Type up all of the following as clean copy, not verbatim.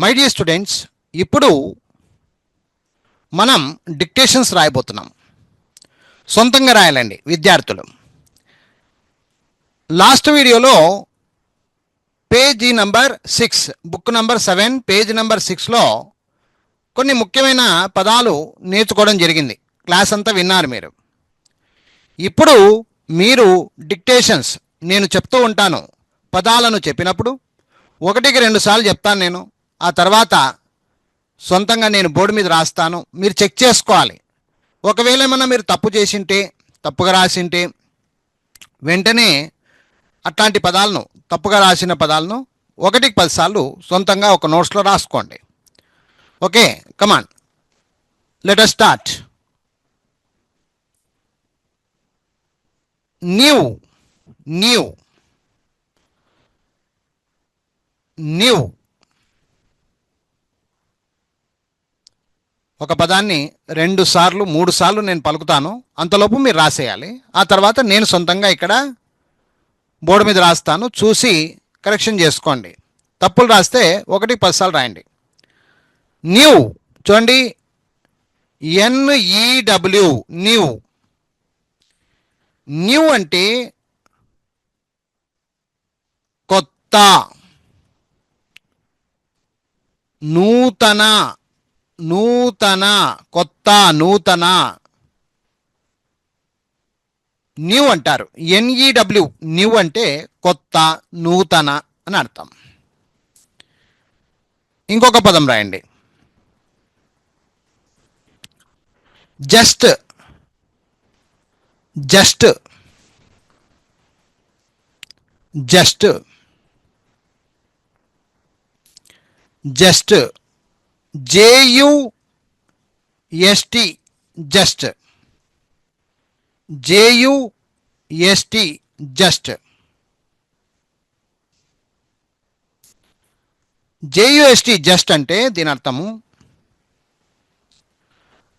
My dear students, ఇప్పుడు మనం dictations రాయబోతున్నాం. సొంతంగా రాయాలండి విద్యార్థులు. లాస్ట్ వీడియోలో page number 6, book number 7, page number 6లో కొన్ని ముఖ్యమైన పదాలు నేర్చుకోవడం జరిగింది. క్లాస్ అంతా విన్నారు మీరు. ఇప్పుడు మీరు డిక్టేషన్స్ నేను చెప్తూ ఉంటాను. పదాలను చెప్పినప్పుడు 1కి 2 సార్లు చెప్తాను నేను. ఆ తర్వాత సొంతంగా నేను బోర్డు మీద రాస్తాను. మీరు చెక్ చేసుకోవాలి. ఒకవేళ ఏమన్నా మీరు తప్పు చేసింటే, తప్పుగా రాసింటే వెంటనే అట్లాంటి పదాలను, తప్పుగా రాసిన పదాలను 1కి 10 సార్లు సొంతంగా ఒక నోట్స్లో రాసుకోండి. Okay, come on, let us start. New, new, new. ఒక పదాన్ని 2 సార్లు 3 సార్లు నేను పలుకుతాను. అంతలోపు మీరు రాసేయాలి. ఆ తర్వాత నేను సొంతంగా ఇక్కడ బోర్డు మీద రాస్తాను. చూసి కరెక్షన్ చేసుకోండి. తప్పులు రాస్తే 1కి 10 సార్లు రాయండి. న్యూ చూడండి, NEW, న్యూ. న్యూ అంటే కొత్త, నూతన, నూతన, కొత్త, నూతన, న్యూ అంటారు. NEW, న్యూ అంటే కొత్త, నూతన అని అర్థం. ఇంకొక పదం రాయండి, just, just, just, just, JUST, just, JUST, just. JUST, just అంటే దీని అర్థము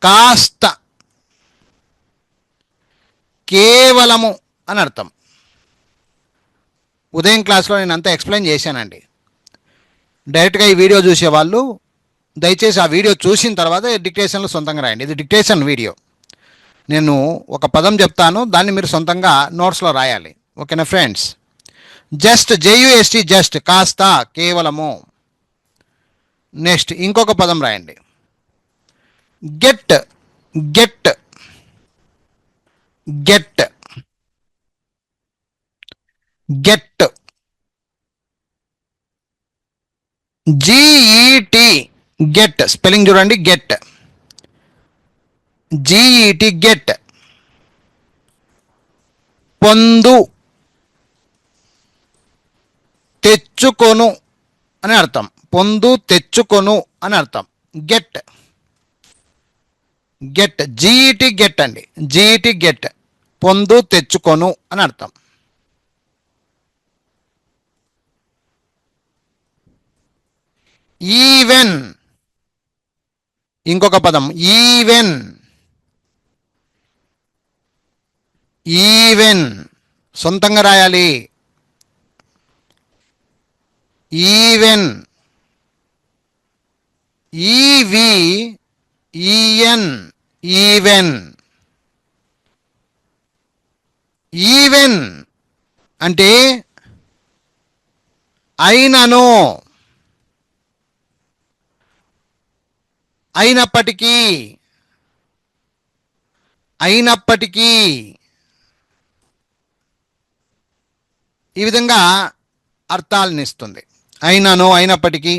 కాస్త, కేవలము అని అర్థం. ఉదయం క్లాస్లో నేను అంతా ఎక్స్ప్లెయిన్ చేశానండి. డైరెక్ట్గా ఈ వీడియో చూసేవాళ్ళు దయచేసి ఆ వీడియో చూసిన తర్వాత డిక్టేషన్లో సొంతంగా రాయండి. ఇది డిక్టేషన్ వీడియో. నేను ఒక పదం చెప్తాను, దాన్ని మీరు సొంతంగా నోట్స్లో రాయాలి. ఓకేనా ఫ్రెండ్స్? జస్ట్, JUST, జస్ట్, కాస్త, కేవలము. నెక్స్ట్ ఇంకొక పదం రాయండి, get, get, get, get, GET, get. Spelling చూడండి, గెట్, GET, గెట్. పొందు, తెచ్చుకొను అని అర్థం. పొందు, తెచ్చుకొను అని అర్థం. గెట్, గెట్, GET, గెట్ అండి. GET, గెట్, పొందు, తెచ్చుకొను అని అర్థం. ఈవెన్, ఇంకొక పదం, ఈవెన్, ఈవెన్, సొంతంగా రాయాలి. Even, EVEN, even. ఈవెన్ అంటే అయినను, అయినప్పటికీ, అయినప్పటికీ. ఈ విధంగా అర్థాలను ఇస్తుంది. అయినను, అయినప్పటికీ.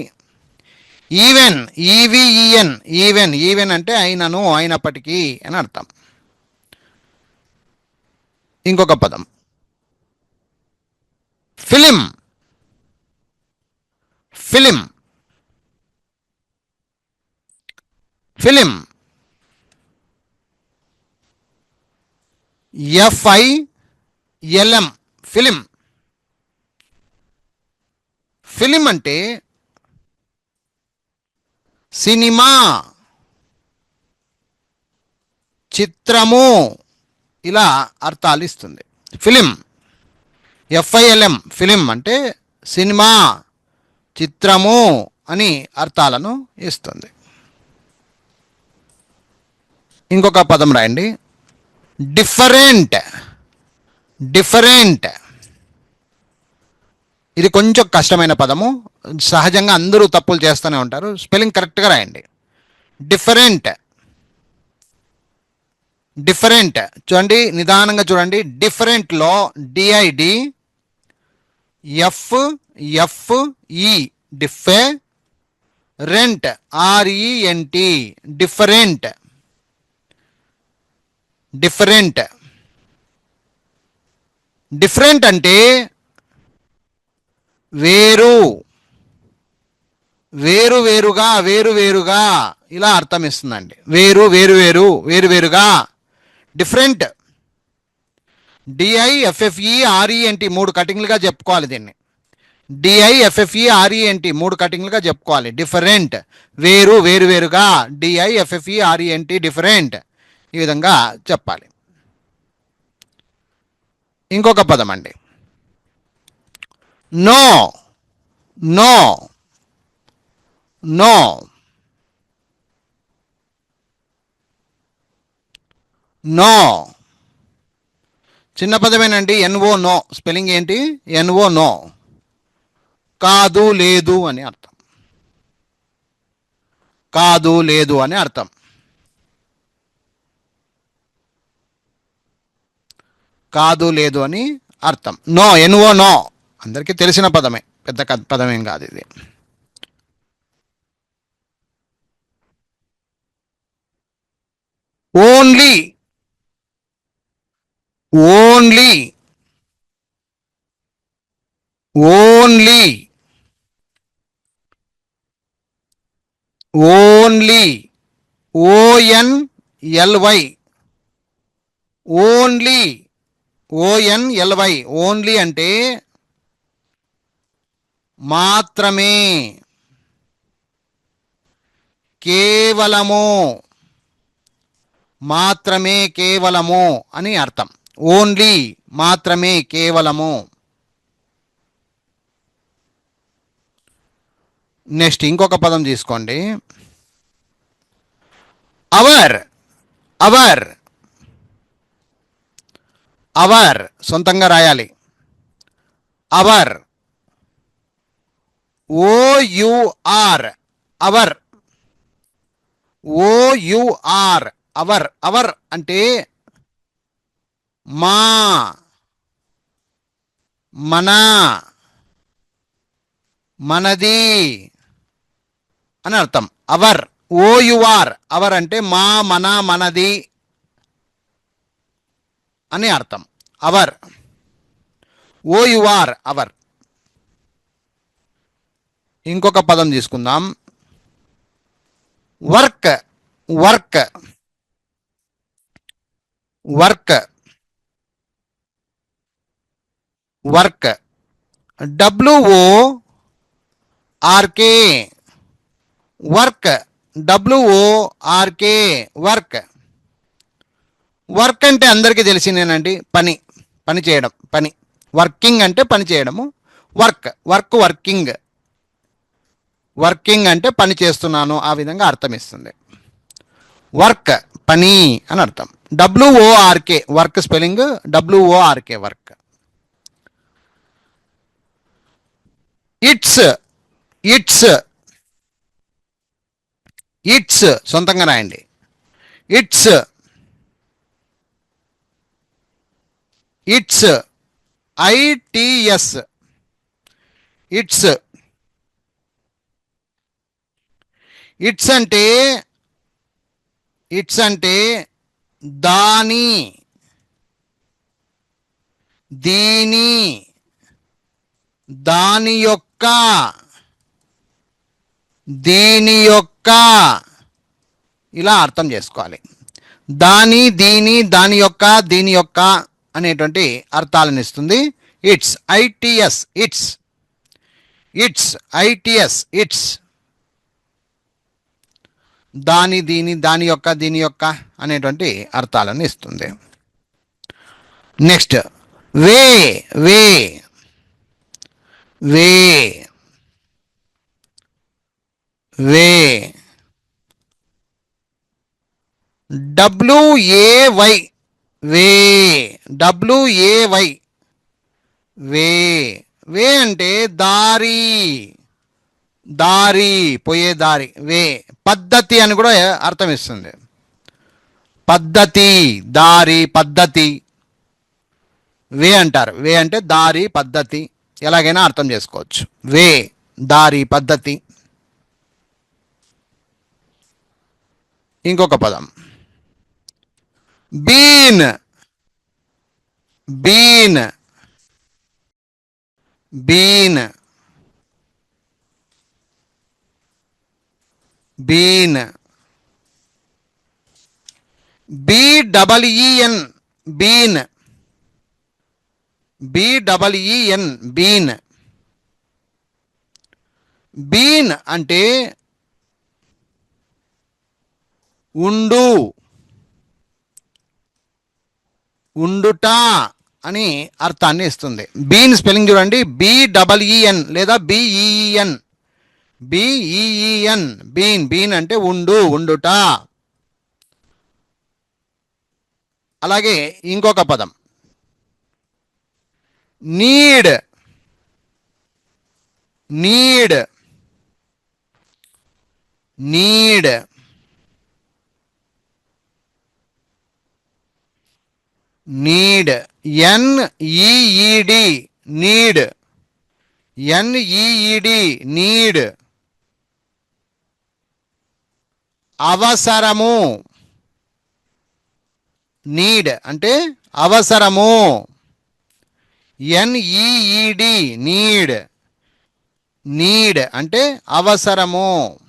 ఈవెన్, EVEN, ఈవెన్, ఈవెన్ అంటే అయినను, అయినప్పటికీ అని అర్థం. ఇంకొక పదం, film, film, film, FILM, film. Film అంటే సినిమా, చిత్రము, ఇలా అర్థాలు ఇస్తుంది. ఫిలిం, FILM, ఫిలిం అంటే సినిమా, చిత్రము అని అర్థాలను ఇస్తుంది. ఇంకొక పదం రాయండి, డిఫరెంట్. డిఫరెంట్ ఇది కొంచెం కష్టమైన పదము, సహజంగా అందరూ తప్పులు చేస్తూనే ఉంటారు. స్పెల్లింగ్ కరెక్ట్గా రాయండి. డిఫరెంట్. డిఫరెంట్ చూడండి, నిదానంగా చూడండి. డిఫరెంట్లో D I D F F E different R E N T different. Different. Different అంటే వేరు, వేరు వేరుగా, వేరు వేరుగా ఇలా అర్థం ఇస్తుందండి. వేరు వేరు వేరు, వేరు వేరుగా. డిఫరెంట్. డిఐఎఫ్ఎఫ్ఈఆర్ఈఎన్టి 3 కటింగ్లుగా చెప్పుకోవాలి దీన్ని. డిఐఎఫ్ఎఫ్ఈఆర్ఈఎన్టి 3 కటింగ్లుగా చెప్పుకోవాలి. డిఫరెంట్ వేరు, వేరు వేరుగా. డిఐఎఫ్ఎఫ్ఈఆర్ఈఎన్టి డిఫరెంట్, ఈ విధంగా చెప్పాలి. ఇంకొక పదం అండి, నో. నో. నో. నో చిన్న పదమేనండి. ఎన్ఓ నో స్పెల్లింగ్ ఏంటి? N O no. కాదు లేదు అని అర్థం. కాదు లేదు అని అర్థం. కాదు లేదు అని అర్థం. నో, ఎన్ఓ నో అందరికీ తెలిసిన పదమే, పెద్ద పదమేం కాదు ఇది. Only. Only. Only. Only. O N L Y. Only. O N L Y. Only అంటే మాత్రమే, కేవలము. మాత్రమే, కేవలము అని అర్థం. ఓన్లీ మాత్రమే, కేవలము. నెక్స్ట్ ఇంకొక పదం తీసుకోండి, అవర్. అవర్. అవర్ సొంతంగా రాయాలి. Our. O U R. Our. O U R. Our. Our అంటే మా, మన, మనది అని అర్థం. అవర్. ఓయుఆర్. అవర్ అంటే మా, మన, మనది అని అర్థం. అవర్. ఓయుఆర్. అవర్. ఇంకొక పదం తీసుకుందాం, work. Work. Work. Work. W O R K. Work. W O R K. Work. Work అంటే అందరికీ తెలిసిందేనండి, పని. పని చేయడం, పని. వర్కింగ్ అంటే పని చేయడము. వర్క్. వర్క్. వర్కింగ్. వర్కింగ్ అంటే పని చేస్తున్నాను, ఆ విధంగా అర్థం ఇస్తుంది. వర్క్ పని అని అర్థం. W O R K work spelling W O R K work. Its. Its. Its సొంతంగా రాయండి. Its. Its. I T S. Its. Its అంటే, ఇట్స్ అంటే దాని, దీని, దాని యొక్క, దీని యొక్క ఇలా అర్థం చేసుకోవాలి. దాని, దీని, దాని యొక్క, దీని యొక్క అనేటువంటి అర్థాలను ఇస్తుంది its. I T S. Its. Its. I T S. Its దాని, దీని, దాని యొక్క, దీని యొక్క అనేటువంటి అర్థాలను ఇస్తుంది. Next way. Way. Way. Way. WAY way. WAY way. Way అంటే దారి, దారి పోయే దారి వే. పద్ధతి అని కూడా అర్థం ఇస్తుంది. పద్ధతి, దారి, పద్ధతి వే అంటారు. వే అంటే దారి, పద్ధతి, ఎలాగైనా అర్థం చేసుకోవచ్చు. వే దారి, పద్ధతి. ఇంకొక పదం been. Been, been, been. BEEN been. BEEN been. Been అంటే ఉండు, ఉండుట అని అర్థాన్ని ఇస్తుంది. బీన్ స్పెల్లింగ్ చూడండి, BEEN లేదా BEEN. BEEN been. బీన్ అంటే ఉండు, ఉండుట. అలాగే ఇంకొక పదం need. Need, need, need. NEED need. NEED need. అవసరము. నీడ్ అంటే అవసరము. NEED need. నీడ్ అంటే అవసరము.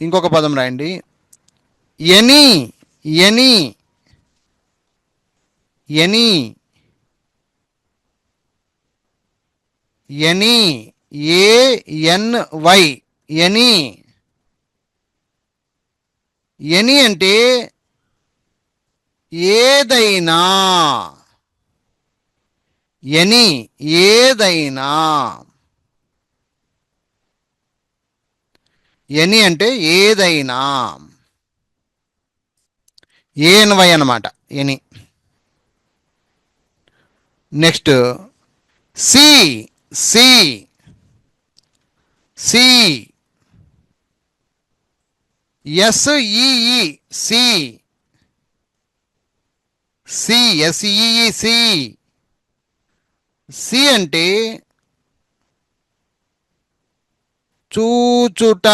ఇంకొక పదం రాయండి, any. Any, any, any. ANY any. Any అంటే ఏదైనా. ఎనీ ఏదైనా. ఎనీ అంటే ఏదైనా. ANY అన్నమాట any. Next see. See, see. SEE see. See, SEE see. See అంటే చూచుట,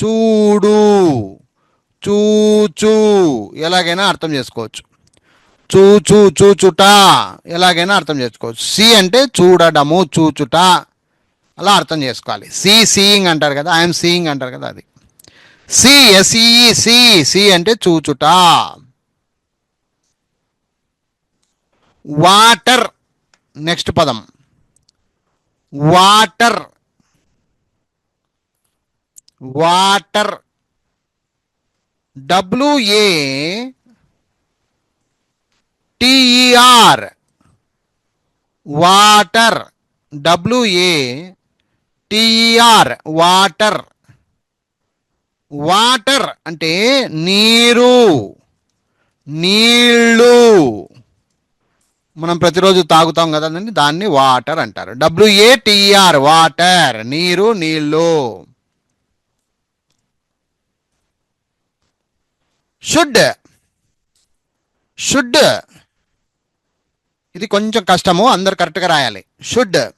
చూడు, చూచు, ఎలాగైనా అర్థం చేసుకోవచ్చు. చూచు, చూచుట, ఎలాగైనా అర్థం చేసుకోవచ్చు. సి అంటే చూడడము, చూచుట, అలా అర్థం చేసుకోవాలి. సీయింగ్ అంటారు కదా, ఐఎమ్ సీయింగ్ అంటారు కదా, అది. SEE see. సి అంటే చూచుట. వాటర్. నెక్స్ట్ పదం water. Water. WATER water. WATER water. Water అంటే నీరు, నీళ్ళు. మనం ప్రతిరోజు తాగుతాం కదండి, దాన్ని వాటర్ అంటారు. WATER వాటర్, నీరు, నీళ్ళు. షుడ్. షుడ్ ఇది కొంచెం కష్టము, అందరు కరెక్ట్గా రాయాలి. షుడ్.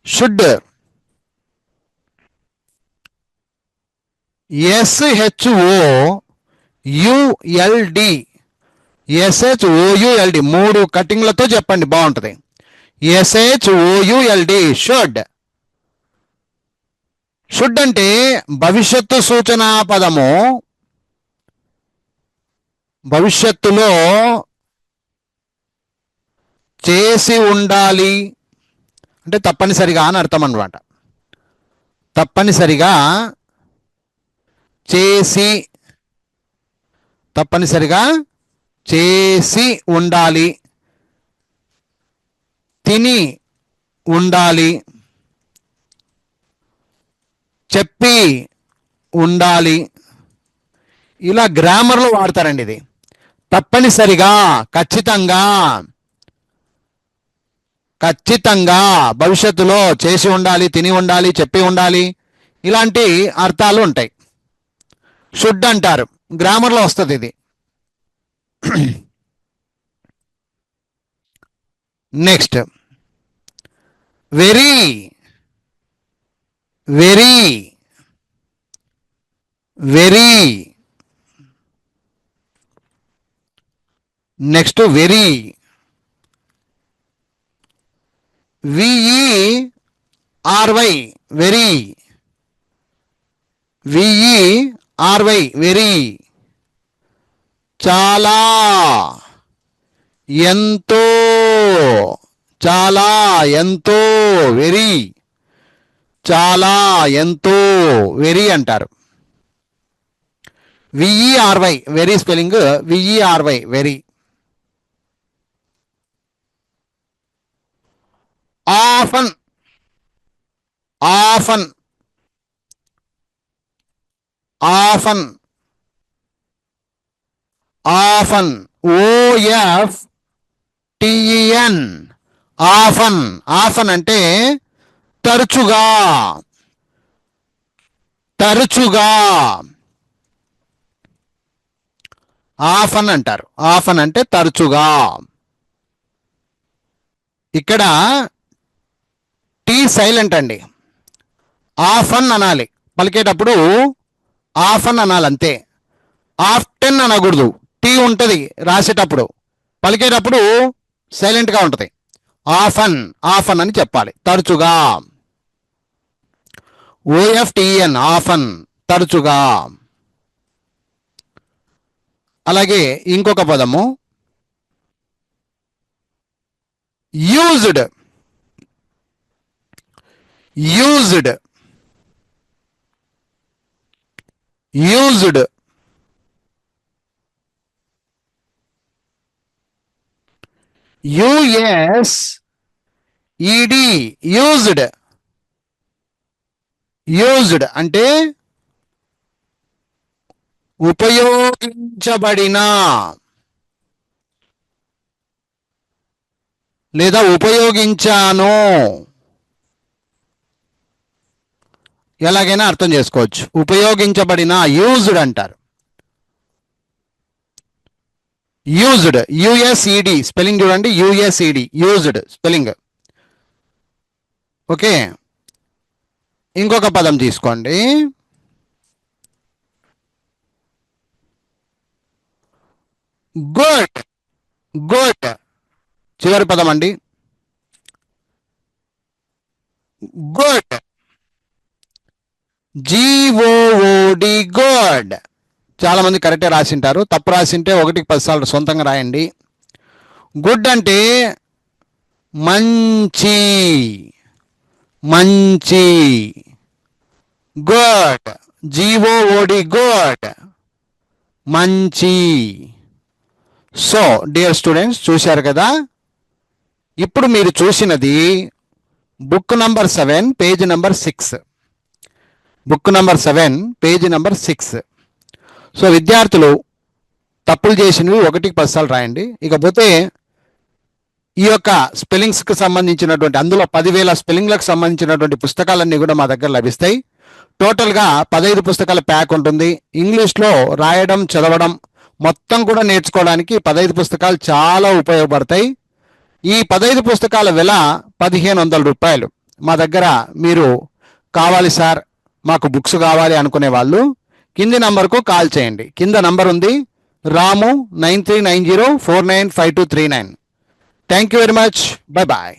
షుడ్. SHOULD. SHOULD 3 కటింగ్లతో చెప్పండి, బాగుంటుంది. SHOULD should. షుడ్ అంటే భవిష్యత్తు సూచనా పదము. భవిష్యత్తులో చేసి ఉండాలి అంటే తప్పనిసరిగా అని అర్థం అన్నమాట. తప్పనిసరిగా చేసి, తప్పనిసరిగా చేసి ఉండాలి. తిని ఉండాలి, చెప్పి ఉండాలి, ఇలా గ్రామర్లో వాడతారండి. ఇది తప్పనిసరిగా, ఖచ్చితంగా, ఖచ్చితంగా భవిష్యత్తులో చేసి ఉండాలి, తిని ఉండాలి, చెప్పి ఉండాలి, ఇలాంటి అర్థాలు ఉంటాయి. షుడ్ అంటారు, గ్రామర్లో వస్తుంది ఇది. Next very, very, very. Next very, V E R Y, very, V E R Y, very. చాలా, ఎంతో, చాలా, ఎంతో, వెరీ, చాలా, ఎంతో, వెరీ అంటారు. V E R Y, very spelling V E R Y, very. Often, often, often, often, O F T E N, often. Often అంటే తరచుగా, తరచుగా, ఆఫన్ అంటారు. ఆఫన్ అంటే తరచుగా. ఇక్కడ టీ సైలెంట్ అండి, ఆఫన్ అనాలి. పలికేటప్పుడు ఆఫన్ అనాలి అంతే, ఆఫ్టెన్ అనకూడదు. టీ ఉంటుంది రాసేటప్పుడు, పలికేటప్పుడు సైలెంట్గా ఉంటుంది. ఆఫన్, ఆఫన్ అని చెప్పాలి, తరచుగా. ఓఎఫ్టిఎన్, ఆఫన్, తరచుగా. అలాగే ఇంకొక పదము used, used, used, U S E D, used. Used అంటే ఉపయోగించబడిన లేదా ఉపయోగించాను, ఎలాగైనా అర్థం చేసుకోవచ్చు. ఉపయోగించబడిన, యూజ్డ్ అంటారు. యూజ్డ్, యుఎస్ఈడి స్పెల్లింగ్ చూడండి, యుఎస్ఈడి, యూజ్డ్ స్పెల్లింగ్. ఓకే, ఇంకొక పదం తీసుకోండి. గుడ్, గుడ్, చివరి పదం అండి, గుడ్, జీఓఓడి, గుడ్. చాలా మంది కరెక్టే రాసింటారు, తప్పు రాసింటే 1కి 10 సార్లు సొంతంగా రాయండి. గుడ్ అంటే మంచి, మంచి, గుడ్, జీఓఓడి, గుడ్, మంచి. సో డియర్ స్టూడెంట్స్, చూశారు కదా. ఇప్పుడు మీరు చూసినది book number 7 page number 6, book number 7 page number 6. So విద్యార్థులు తప్పులు చేసినవి 1కి 10 సార్లు రాయండి. ఇకపోతే ఈ యొక్క స్పెల్లింగ్స్కి సంబంధించినటువంటి, అందులో 10,000 స్పెల్లింగ్లకు సంబంధించినటువంటి పుస్తకాలన్నీ కూడా మా దగ్గర లభిస్తాయి. టోటల్గా 15 పుస్తకాల ప్యాక్ ఉంటుంది. ఇంగ్లీష్లో రాయడం, చదవడం మొత్తం కూడా నేర్చుకోవడానికి 15 పుస్తకాలు చాలా ఉపయోగపడతాయి. ఈ 15 పుస్తకాల వెల 1,500 రూపాయలు. మా దగ్గర మీరు కావాలి సార్, మాకు బుక్స్ కావాలి అనుకునే వాళ్ళు కింది నంబర్కు కాల్ చేయండి. కింద నంబర్ ఉంది, Ramu 9390495239. Thank you very much. Bye bye.